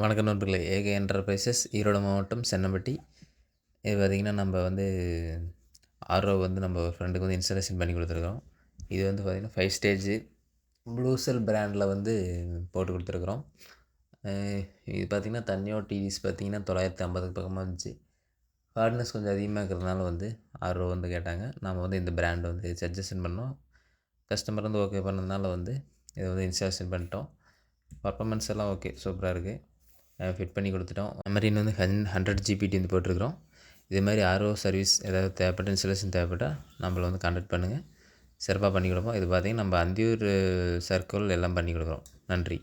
வணக்கம் நண்பர்களே. ஏக என்டர்பிரைசஸ் ஈரோடு மாவட்டம் சென்னம்பட்டி. இது பார்த்திங்கன்னா நம்ம ஆர்ஓ நம்ம ஃப்ரெண்டுக்கு இன்ஸ்டாலேஷன் பண்ணி கொடுத்துருக்குறோம். இது பார்த்திங்கன்னா 5 ஸ்டேஜு ப்ளூ செல் பிராண்டில் போட்டு கொடுத்துருக்குறோம். இது பார்த்திங்கன்னா தண்ணியோட டிடிஎஸ் பார்த்திங்கன்னா 950 பக்கமாக இருந்துச்சு. ஹார்ட்னஸ் கொஞ்சம் அதிகமாக இருக்கிறதுனால ஆர்ஓ கேட்டாங்க. நம்ம இந்த பிராண்ட் சஜஷன் பண்ணோம். கஸ்டமர் ஓகே பண்ணதுனால இதை இன்ஸ்டாலேஷன் பண்ணிட்டோம். பர்ஃபார்மன்ஸ் எல்லாம் ஓகே, சூப்பராக இருக்குது. ஃபிட் பண்ணி கொடுத்துட்டோம். மெமரின் 100 ஜிபிடி போட்டிருக்கிறோம். இதே மாதிரி ஆர்ஓ சர்வீஸ் ஏதாவது தேவைப்பட்ட இன்ஸ்டாலேஷன் தேவைப்பட்டால் நம்மளை கான்டாக்ட் பண்ணுங்கள். சிறப்பாக பண்ணி கொடுப்போம். இது பார்த்திங்கன்னா நம்ம அந்தியூர் சர்க்கிள் எல்லாம் பண்ணி கொடுக்குறோம். நன்றி.